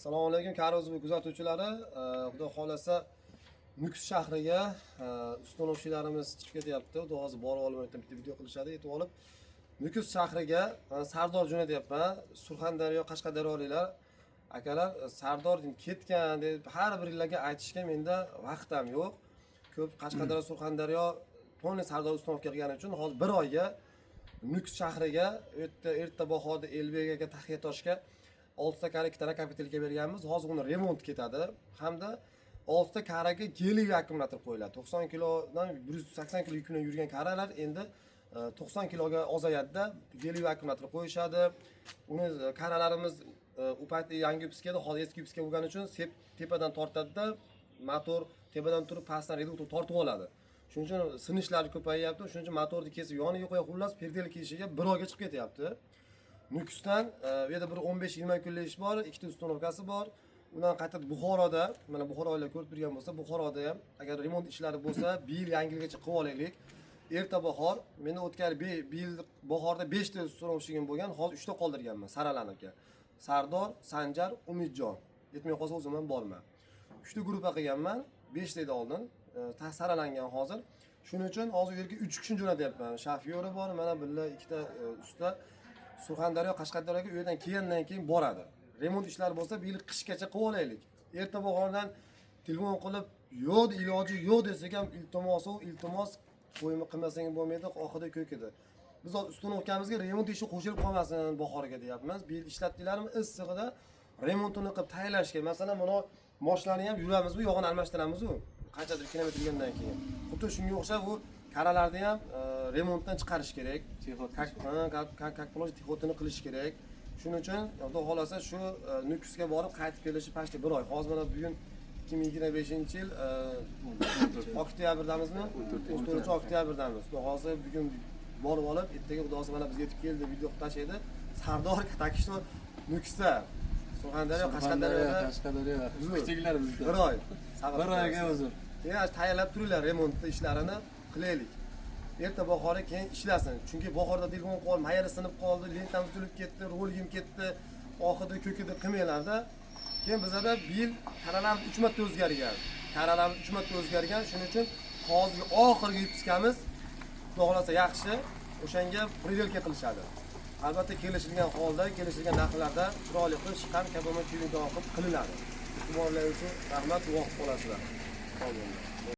Assalomu alaykum Karozov kuzatuvchilari. Xudo xolasa Nukus shahriga ustonovchilarimiz chiqib ketyapti. Xudo hozir borib olmayapti, bitta video qilishadi, yetib olib. Nukus shahriga Sardor jo'natyapman. Surxondaryo, Qashqadaryoliklar akalar Sardor ketgan deb har biringlarga aytishga menda vaqt ham yo'q. Ko'p Qashqadaryo, Surxondaryo to'g'ri Sardor ustonovga qilgani uchun hozir bir oyga Nukus shahriga erta bahorda Elbegaga, Taxiyatoshga 6 ta kara 2 ta kapitalga berganmiz. Hozir uni remont ketadi hamda 6 ta karaga geli akkumulyator qo'yiladi. 90 kilodan 180 kilo yuk bilan yurgan karalar endi 90 kiloga ozayadi-da, geli akkumulyator qo'yishadi. Uni karalarimiz u paytda yangi upskada, hozir eski upska bo'lgani uchun tepadan tortadi-da, motor tepadan turib pastdan reduktor tortib oladi. Shuning uchun sinishlar ko'payyapti. Shuning uchun motorni kesib yoniga qo'ya xullas perdel kiyishiga bir oyga chiqib ketyapti. Nukusdan bu yerda bir 15-20 kunlik ish bor, ikkita ustonovkasi bor. Undan qaytib Buxoroda, mana Buxoroliklar ko'rib turgan bo'lsa, Buxoroda ham agar remont ishlari bo'lsa, bir yil yangilikgacha qilib olaylik. Erta bahor, meni o'tgan yil bahorda 5 ta ustonovchigim bo'lgan, hozir 3 ta qoldirganman Saralanaka. Sardor, Sanjar, Umidjon. Yetmay qolsa o'zim ham borman. 3 ta guruhga qilganman, 5 ta edi oldin, saralangan hozir. Shuning uchun hozir yerga 3 kishini jo'natyapman. Shofyori bor, mana billa ikkita usta Surxondaryo, Qashqadaryoga u yerdan kelgandan keyin boradi. Remont ishlari bo'lsa, bir yil qishgacha qilib olaylik. Erta bahordan telefon qilib, yo'q, iloji yo'q desak ham iltimos qo'yma qilmasang bo'lmaydi, oxirida ko'kidi. Biz ustonovkamizga remont ishi qo'shilib qolmasin bahorga deyapmiz. Bir yil ishlatdilarmi issig'ida remontini qilib tayyorlashga. Masalan, mana mashinalarni ham yuramiz-ku, yog'ini almashtiramiz-ku. Qanchadir kilometr yurgandan keyin. Xuddi shunga o'xshab u karalarni ham remontdan chiqarish kerak. Texotini qilish kerak. Shuning uchun xudo xolasa shu Nukusga borib qaytib kelishi pashta bir oy. Hozir mana bugun 2025-yil oktябrdamizmi? 14-oktyabrdamiz. Xudo xolasa bugun borib olib, ertaga xudo xolasa mana bizga yetib keldi, video tashlaydi. Sardor Katakishto Nukusda. Surxondaryo, Qashqadaryo. Kuchinglar bizda. Bir oy. Bir oyga o'zim. Yana tayyorlab turinglar remontni ishlarini qilaylik. Erta bahorga keyin ishlasin. Chunki bahorda telefon qolib, mayari sinib qoldi, lentamiz to'lib ketdi, rolgim ketdi, oxirida ko'kida qilmanglarda. Keyin bizda bir yil karalarimiz 3 marta o'zgargan. Shuning uchun hozirgi oxirgi yutuskamiz xudo xolasa yaxshi, o'shanga predelka qilishadi. Albatta kelishilgan holda, kelishilgan narxlarda chiroyli qilib chiqqan kabomat tuyini qilib qilinadi. E'tiborlaringiz uchun rahmat, duo qilib qolasizlar. Sog' bo'linglar.